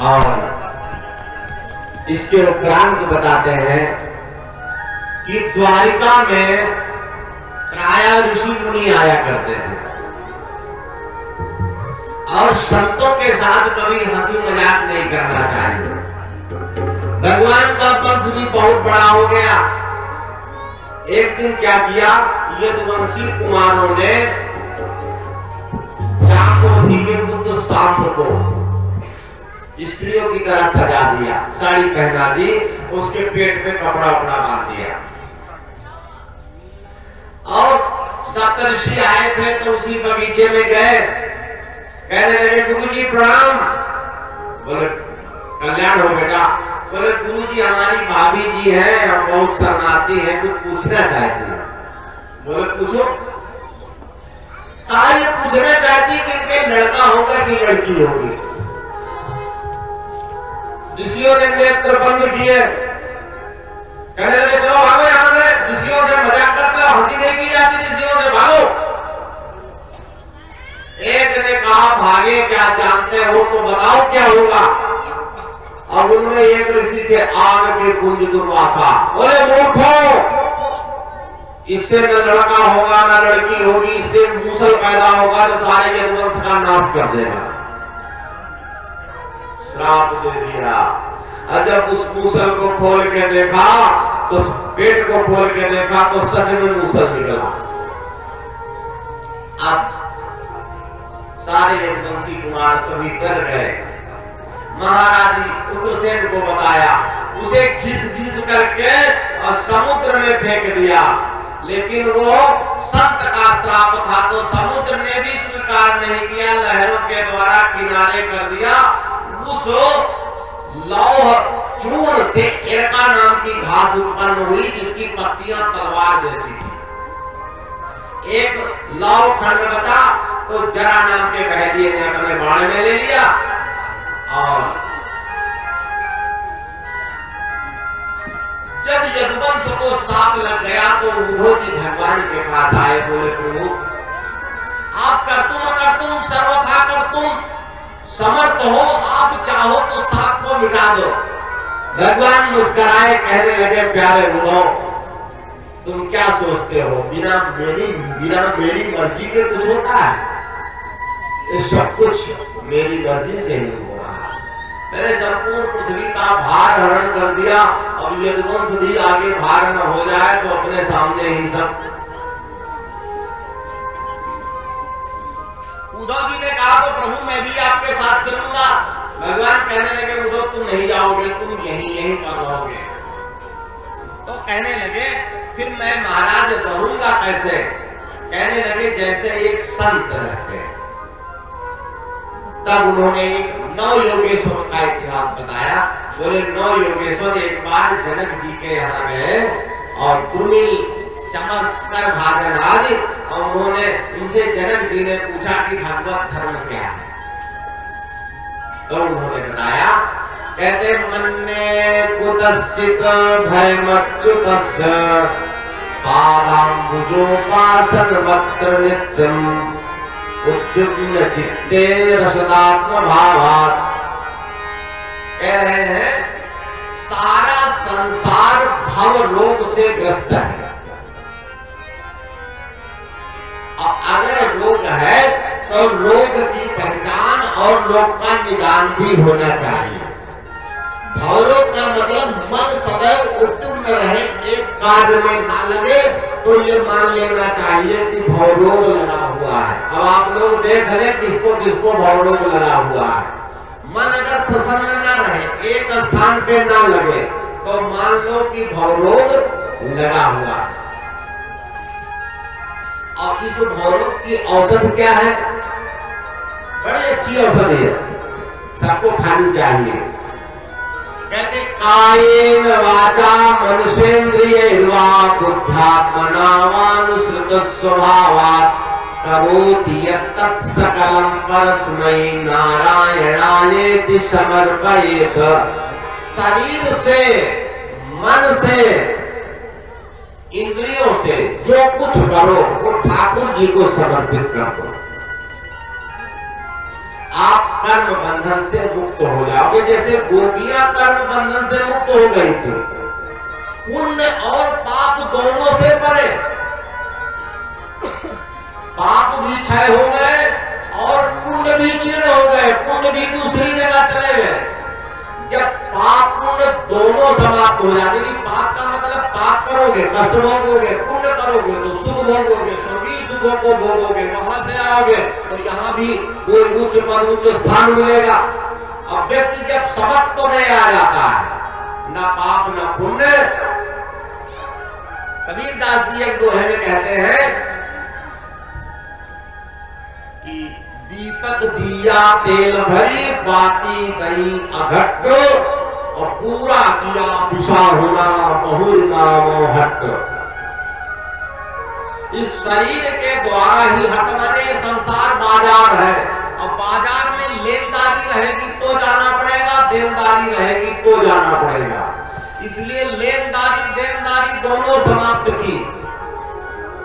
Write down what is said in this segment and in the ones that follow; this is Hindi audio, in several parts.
और इसके उपरांत बताते हैं कि द्वारिका में प्राय ऋषि मुनि आया करते थे और संतों के साथ कभी हंसी मजाक नहीं करना चाहिए। भगवान का वंश भी बहुत बड़ा हो गया। एक दिन क्या किया, यदुवंशी कुमारों ने जाम्बवती के पुत्र सांब को स्त्रियों की तरह सजा दिया, साड़ी पहना दी, उसके पेट में कपड़ा अपना बांध दिया और सप्तऋषि आए थे तो उसी बगीचे में गए, कहने लगे गुरु जी प्रणाम। बोले कल्याण हो बेटा। बोले गुरु जी हमारी भाभी जी हैं और बहुत शरणार्थी हैं, कुछ पूछना चाहती है। बोले पूछो। ये पूछना चाहती कि इनके लड़का होगा कि लड़की होगी। ऋषियों ने नेत्र बंद किए, कहने लगे चलो भागो यहाँ से, ऋषियों से मजाक करते हो, हंसी नहीं की जाती, ऋषियों से भागो। एक ने कहा भागे क्या जानते हो तो बताओ क्या होगा। और उनमें एक ऋषि थे आग के कुंज दुर्वासा। बोले मूर्खो, इससे न लड़का होगा न लड़की होगी, इससे मूसल पैदा होगा जो सारे यदुवंश का नाश कर देगा। श्राप दे दिया। और जब उस मूसल को खोल के देखा तो पेट को खोल के देखा तो सच में मूसल निकला। अब सारे यदुवंशी कुमार सभी डर गए। महाराज उग्रसेन को बताया, उसे घिस घिस करके और समुद्र में फेंक दिया। लेकिन वो संत का श्राप था तो समुद्र ने भी स्वीकार नहीं किया, लहरों के द्वारा किनारे कर दिया। उस लौह चूर्ण से एरका नाम की घास उत्पन्न हुई जिसकी पत्तियां तलवार जैसी थी। एक लौह खंड बचा तो जरा नाम के बहलिए ने अपने बाण में ले लिया और जब यदुवंश को सांप लग गया तो उद्धव जी भगवान के पास आए। बोले प्रभु आप कर्तुम सर्वथा कर्तुम समर्थ हो, आप चाहो तो सांप को मिटा दो। भगवान मुस्कुराए, कहने लगे प्यारे उद्धव तुम क्या सोचते हो, बिना मेरी मर्जी के कुछ होता है? ये सब कुछ मेरी मर्जी से ही हो रहा है। मैंने संपूर्ण पृथ्वी का भार हरण कर दिया, अब यदुवंश भी आगे भार न हो जाए तो अपने सामने ही सब। उद्धव जी ने कहा तो प्रभु मैं भी आपके साथ चलूंगा। भगवान कहने लगे उद्धव तुम नहीं जाओगे, तुम यहीं पर रहोगे। तो कहने लगे फिर मैं महाराज रहूंगा कैसे? कहने लगे जैसे एक संत रहते। तब उन्होंने 9 योगेश्वरों का इतिहास बताया। बोले 9 योगेश्वर एक बार जनक जी के यहाँ गए और दुर्मिल चमत्कार भाजन आदि, और उन्होंने उनसे जनक जी ने पूछा कि भगवत धर्म क्या है। तो उन्होंने बताया, कहते मन्ने कुतश्चित भयमच्युतस्य पादाम्बुजोपासन मत्र नित्यम उद्युम्न चित्ते रसदात्म भावात्। कह रहे हैं सारा संसार भव रोग से ग्रस्त है। अगर रोग है तो रोग की पहचान और रोग का निदान भी होना चाहिए। भवरोग का मतलब मन सदैव उद्युम्न रहे, एक कार्य में ना लगे तो ये मान लेना चाहिए कि भवरोग लगा हुआ है। अब आप लोग देख ले किसको किसको भवरोग लगा हुआ है। मन अगर प्रसन्न ना रहे, एक स्थान पे ना लगे तो मान लो कि भवरोग लगा हुआ है। और इस भवरोग की औषध क्या है? बड़ी अच्छी औषधि है, सबको खानी चाहिए। कहते कायेन वाचा मनुष्येन्द्रियैर्वा बुद्ध्यात्मना वानुसृत स्वभावात् करोति यत्तत् सकलं परस्मै नारायणायेति समर्पयेत। शरीर से, मन से, इंद्रियों से जो कुछ करो वो ठाकुर जी को समर्पित कर दो। आप कर्म बंधन से मुक्त हो जाओगे। जैसे गोपियां कर्म बंधन से मुक्त हो गई थी, पुण्य और पाप दोनों से परे, पाप भी क्षय हो गए और पुण्य भी क्षीण हो गए, पुण्य भी दूसरी जगह चले गए। जब पाप पुण्य दोनों समाप्त हो जाते, पाप का मतलब पाप करोगे कष्ट भोगोगे, पुण्य करोगे तो सुख भोगोगे, स्वर्गीय सुखों को भोगोगे, वहां से आओगे तो यहाँ भी कोई उच्च पद उच्च स्थान मिलेगा। अब व्यक्ति जब समत्व में आ जाता है, न पाप न पुण्य, कबीरदास जी एक दोहे में कहते हैं कि दीपक दिया तेल भरी बाती दही अघट, और पूरा किया पिछा होना बहुर नाम हट। इस शरीर के द्वारा ही हट माने संसार बाजार है, और बाजार में लेनदारी रहेगी तो जाना पड़ेगा, देनदारी रहेगी तो जाना पड़ेगा। इसलिए लेनदारी देनदारी दोनों समाप्त की,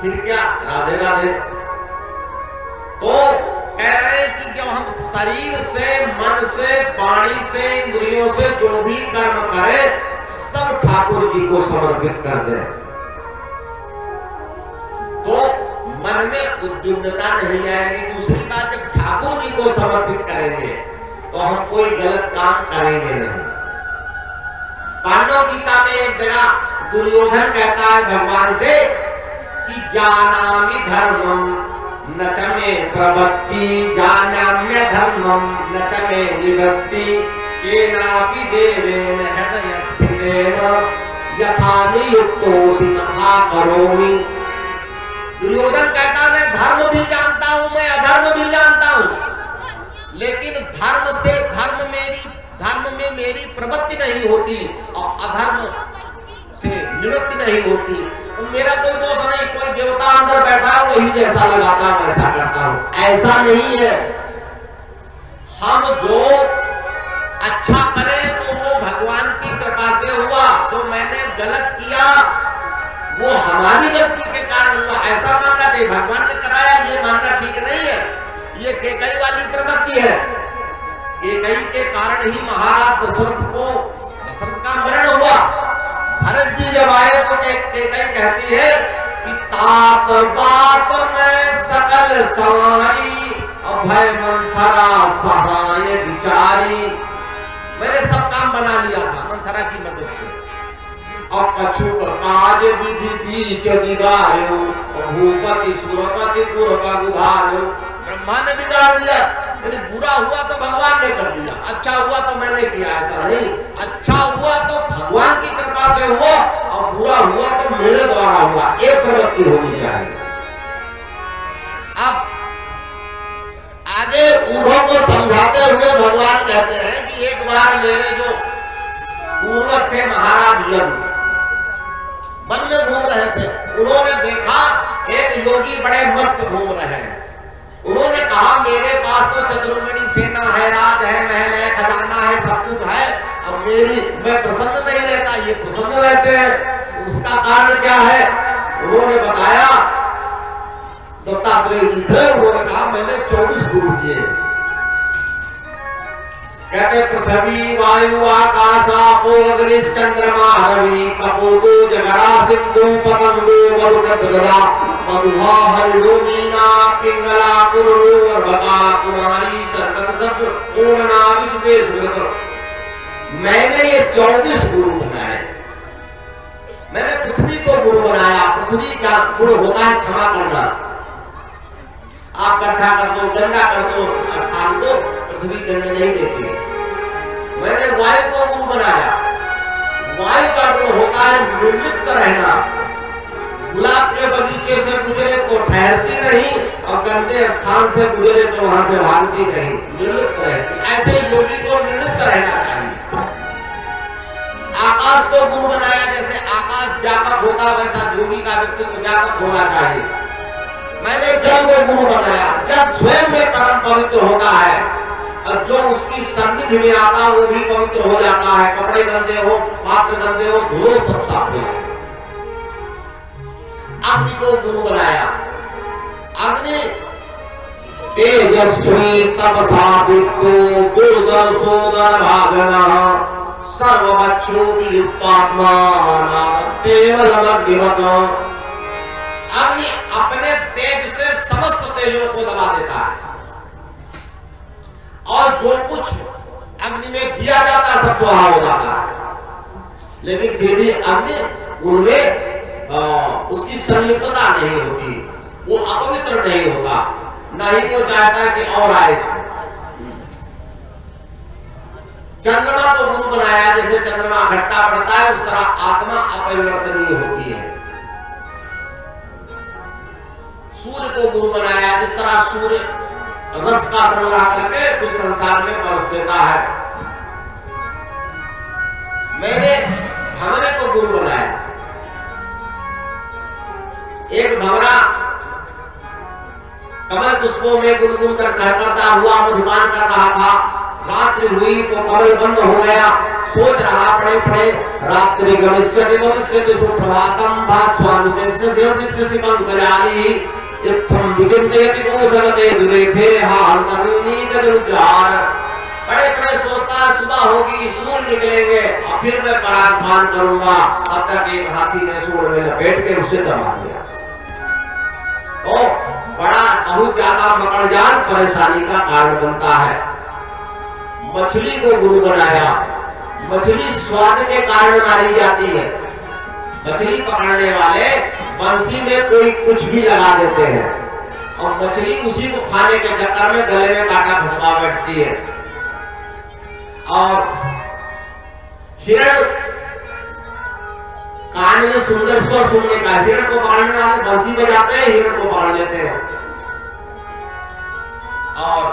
फिर क्या राधे राधे। तो कह रहे हैं कि जब हम शरीर से, मन से, वाणी से, इंद्रियों से जो भी कर्म करें सब ठाकुर जी को समर्पित कर दें, तो मन में उद्विग्नता नहीं आएगी। दूसरी बात, जब ठाकुर जी को समर्पित करेंगे तो हम कोई गलत काम करेंगे नहीं। पांडव गीता में एक जगह दुर्योधन कहता है भगवान से कि जानामि धर्मम न च मे प्रवृत्ति, जानाम्य धर्मम न च मे निवृत्ति, केनापि देवेन हृदय स्थितेन यथा नियुक्तोऽसि तथा करोमि। दुर्योधन कहता मैं धर्म भी जानता हूं, मैं अधर्म भी जानता हूं, लेकिन धर्म में मेरी प्रवृत्ति नहीं होती और अधर्म से निवृत्ति नहीं होती। तो मेरा कोई दोष नहीं, कोई देवता अंदर बैठा वही जैसा लगाता हूं वैसा करता हूं, ऐसा नहीं है। हम जो अच्छा करें तो वो भगवान की कृपा से हुआ, तो मैंने गलत किया वो हमारी गलती के कारण हुआ, ऐसा मानना चाहिए। भगवान ने कराया ये मानना ठीक नहीं है, ये केकई वाली प्रवृत्ति है। केकई के कारण ही महाराज दशरथ का मरण हुआ। भरत जी जब आए तो केकई कहती है कि तात बात में सकल सवारी, अभय मंथरा सहाय विचारी। मैंने सब काम बना लिया था मंथरा की मदद से, और कछुक काज विधि बीच बिगाड़ो, भूपति सुरपति पुरपा उधारो। ब्रह्मा ने बिगाड़ दिया, यदि बुरा हुआ तो भगवान ने कर दिया, अच्छा हुआ तो मैंने किया, ऐसा नहीं। अच्छा हुआ तो भगवान की कृपा से हुआ और बुरा हुआ तो मेरे द्वारा हुआ, ये प्रवृत्ति होनी चाहिए। अब आगे उन्हों को समझाते हुए भगवान कहते हैं कि एक बार मेरे जो पूर्वज थे महाराज यम वन में घूम रहे थे, उन्होंने देखा एक योगी बड़े मस्त घूम रहे हैं। उन्होंने कहा मेरे पास तो चतुर्मुखी सेना है, राज है, महल है, खजाना है, सब कुछ है, अब मैं प्रसन्न नहीं रहता, ये प्रसन्न रहते हैं। उसका कारण क्या है? उन्होंने बताया, दत्तात्रेय जी थे, उन्होंने कहा मैंने 24 गुरु किए। कहते पृथ्वी वायु आकाश आपो अग्नि चंद्रमा रवि कपोतो जगरा सिंधु पतंगो मरुकटगरा मधुहा हरिणो मीना पिंगला पुरुरु वर्बका कुमारी सरकत सब पूर्णा विश्वेश्वर। मैंने ये 24 गुरु बनाए। मैंने पृथ्वी को गुरु बनाया। पृथ्वी का गुरु होता है क्षमा करना। आप गड्ढा कर दो, गंदा कर दो उस स्थान को, पृथ्वी दंड नहीं देती। मैंने वायु को गुरु बनाया। वायु का गुण होता है निर्लिप्त रहना। गुलाब के बगीचे से गुजरे तो ठहरती नहीं, और गंदे स्थान से गुजरे तो वहां से भागती नहीं, निर्लिप्त रहती। ऐसे योगी को निर्लिप्त रहना चाहिए। आकाश को गुरु बनाया, जैसे आकाश व्यापक होता वैसा योगी का व्यक्तित्व व्यापक होना चाहिए। मैंने जल को गुरु बनाया। जल स्वयं में परम पवित्र होता है, और जो उसकी सन्निधि में आता वो भी पवित्र हो जाता है। कपड़े गंदे हो, पात्र गंदे हो, धुलो सब साफ हो जाता है। अग्नि को गुरु बनाया। अग्नि तेजस्वी तपसा दीप्तो दुर्दर्शोदर भागना सर्वमक्षोपि युक्तात्मा नादत्ते बलमग्निवत्। अग्नि अपने तेज से समस्त तेजों को दबा देता है और जो कुछ अग्नि में दिया जाता है सब स्वाहा हो जाता है, लेकिन फिर भी अग्नि उनमें उसकी संलिप्तता नहीं होती, वो अपवित्र नहीं होता, ना ही वो चाहता है कि और आए। चंद्रमा को गुरु बनाया, जैसे चंद्रमा घटता बढ़ता है उस तरह आत्मा अपरिवर्तनीय होती है। सूर्य को गुरु बनाया, जिस तरह सूर्य रस का संग्रह करके फिर संसार में परत देता है। मैंने भंवरे को गुरु बनाया। एक भंवरा कमल पुष्पों में गुनगुन कर टहलता हुआ मधुपान कर रहा था। रात्रि हुई तो कमल बंद हो गया। सोच रहा पड़े पड़े रात्रि गमिष्यति भविष्यति सुप्रभातम भास्वानुदेश्य ज्योतिष्यति पंकजाली इत्थम विचिन्तयति कोशगते दुरेफे हान्तरनी गजरुजार। बड़े बड़े सोचता है सुबह होगी, सूर्य निकलेंगे और फिर मैं परागपान करूंगा। तब तक एक हाथी ने सूर्य में लपेट के उसे दबा दिया। ओ बड़ा बहुत ज्यादा मकड़जाल परेशानी का कारण बनता है। मछली को गुरु बनाया। मछली स्वाद के कारण मारी जाती है। मछली पकड़ने वाले बंसी में कोई कुछ भी लगा देते हैं और मछली उसी को खाने के चक्कर में गले में कांटा फंसा बैठती है। और हिरण कान में सुंदर स्वर सुनने का, हिरण को पकड़ने वाले बंसी बजाते हैं, हिरण को पकड़ लेते हैं। और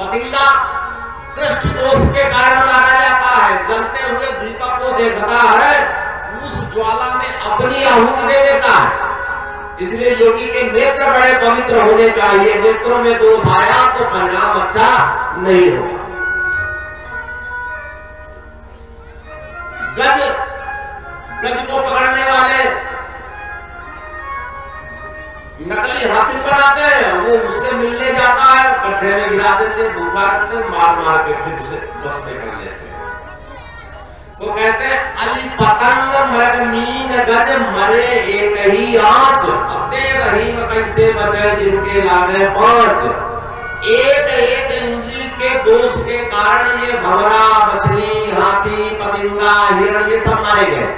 पतिंगा दृष्टि दोष के कारण मारा जाता है। जलते हुए दीपक को देखता है, उस ज्वाला में अपनी आहुति दे देता है। इसलिए योगी के नेत्र बड़े पवित्र होने चाहिए। नेत्रों में दोष आया तो परिणाम अच्छा नहीं होगा। गज को पकड़ने वाले नकली हाथी बनाते हैं, वो उससे मिलने जाता है, गड्ढे में गिरा देते, भूखा रखते, मार मार के फिर उसे बस में कर लेते हैं। तो कहते हैं अली पतंग मृग मीन गज मरे एक ही आंच, अते रहीम कैसे बचे जिनके लागे पांच। एक एक इंद्री के दोष के कारण ये भंवरा, मछली, हाथी, पतिंगा, हिरण ये सब मारे गए।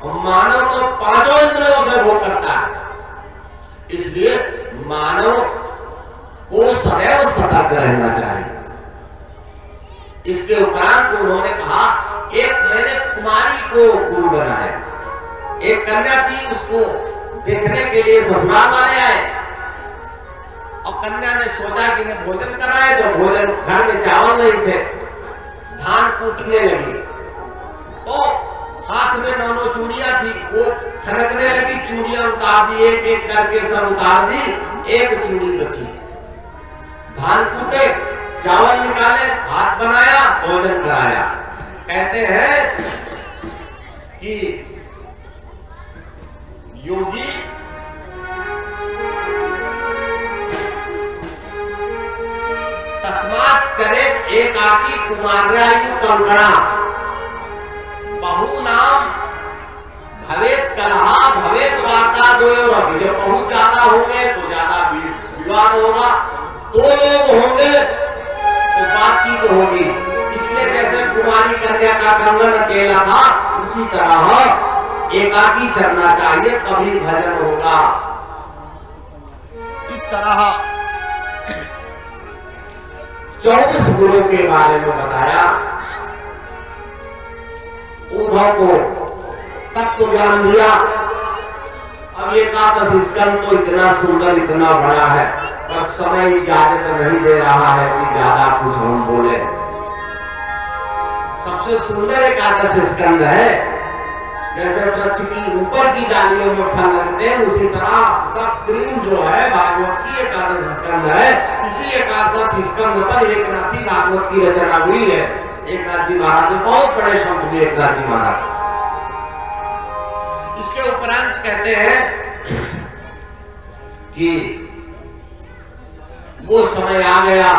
और मानव तो पांचों इंद्रियों से भोग करता है। इसलिए मानव को सदैव सतर्क रहना चाहिए। इसके उपरांत उन्होंने कहा, एक मैंने कुमारी को गुरु बनाया। एक कन्या थी, उसको देखने के लिए ससुराल वाले आए और कन्या ने सोचा कि इन्हें भोजन कराए, तो भोजन घर में चावल नहीं थे, धान कूटने लगी। तो हाथ में 9 चूड़ियां थी, वो खनकने लगी। चूड़ियां उतार दी, एक एक करके सब उतार दी, एक चूड़ी बची। धान कूटे, चावल निकाले, भात बनाया, भोजन कराया। कहते हैं कि योगी तस्मात् चरेत एकाकी कुमार्यायु कंकणा बहु नाम भवेत कलहा भवेत वार्ता द्वयोरपि। जब बहुत ज्यादा होंगे तो ज्यादा विवाद होगा, 2 लोग होंगे तो बातचीत होगी। इसलिए जैसे कुमारी कन्या का कंगन अकेला था, उसी तरह एकाकी चरना चाहिए, तभी भजन होगा। इस तरह 24 गुणों के बारे में बताया। उद्धव को तत्व ज्ञान दिया। अब ये एकादश स्कंद तो इतना सुंदर, इतना बड़ा है, पर समय इजाजत नहीं दे रहा है कि ज्यादा कुछ हम बोले। सबसे सुंदर एकादश स्कंद है। जैसे वृक्ष की ऊपर की डालियों में फल लगते हैं, उसी तरह सब क्रीम जो है भागवत की एकादश स्कंद है। इसी एकादश स्कंद पर एकनाथी भागवत की रचना हुई है। एकनाथ जी महाराज बहुत बड़े संत हुए, एकनाथ जी महाराज। इसके उपरांत कहते हैं कि वो समय आ गया,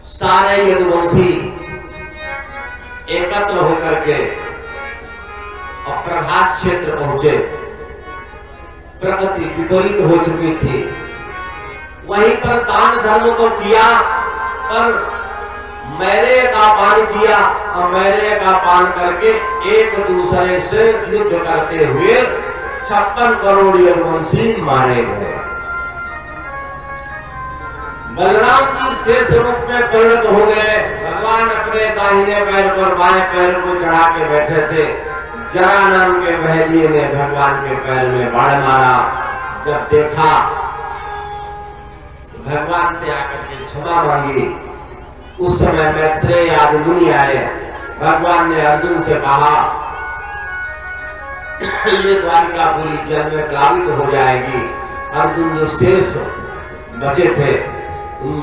सारे यदुवंशी एकत्र होकर के और प्रभास क्षेत्र पहुंचे। प्रकृति विपरीत हो चुकी थी, वहीं पर दान धर्म तो किया, पर मैरे का पान किया और मैरे का पान करके एक दूसरे से युद्ध करते हुए 56 करोड़ यदुवंशी मारे गए। बलराम जी शेष रूप में परिणत हो गए। भगवान अपने दाहिने पैर पर बाएं पैर को चढ़ा के बैठे थे। जरा नाम के बहेलिये ने भगवान के पैर में बाण मारा। जब देखा, भगवान से आकर के क्षमा मांगी। उस समय मैत्रेय आदि मुनि आए। भगवान ने अर्जुन से कहा, ये द्वारिकापुरी जल में प्लावित हो जाएगी। अर्जुन जो शेष बचे थे, उन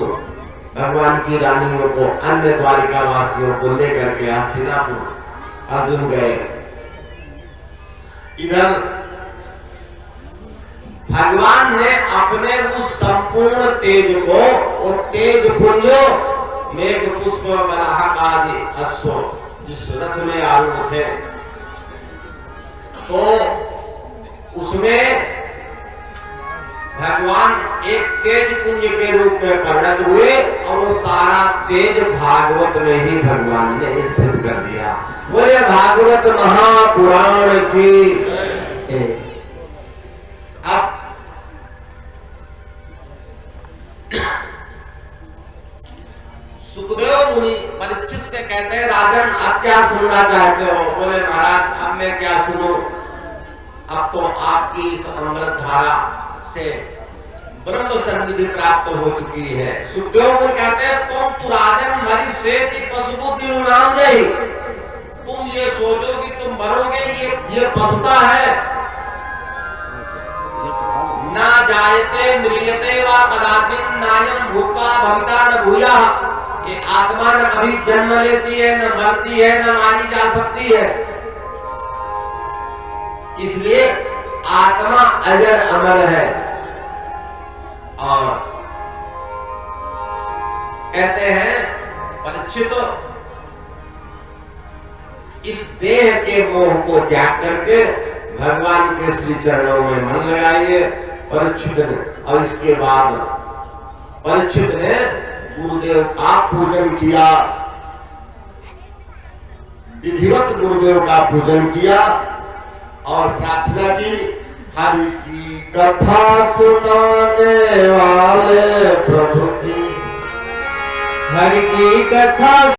भगवान की रानियों को, अन्य द्वारिका वासियों को लेकर के हस्तिनापुर अर्जुन गए। इधर भगवान ने अपने उस संपूर्ण तेज को, और तेज पुंजो मेघ पुष्प बराहक आदि अश्व जिस रथ में आरूढ़ थे, तो उसमें भगवान एक तेज पुंज के रूप में परिणत हुए और वो सारा तेज भागवत में ही भगवान ने स्थित कर दिया। बोले भागवत महापुराण की। अब सुखदेव मुनि परीक्षित से कहते हैं, राजन अब क्या सुनना चाहते हो? बोले महाराज अब मैं क्या सुनूं, अब तो आपकी इस अमृत धारा से ब्रह्म सन्निधि प्राप्त हो चुकी है। सुखदेव मुनि कहते हैं, तुम पुराजन मरी से पशुबुद्धि मीमांस जाई। तुम ये सोचो कि तुम मरोगे, ये पशुता है। ना जायते म्रियते वा कदाचिन नायम भूत्वा भविता न भूयः। ये आत्मा न कभी जन्म लेती है, न मरती है, न मारी जा सकती है। इसलिए आत्मा अजर अमर है। और कहते हैं परीक्षित, इस देह के मोह को त्याग करके भगवान के श्री चरणों में मन लगाइए। परीक्षित ने, और इसके बाद परीक्षित ने गुरुदेव का पूजन किया, विधिवत गुरुदेव का पूजन किया और प्रार्थना की, हरि की कथा सुनाने वाले प्रभु की, हरि की कथा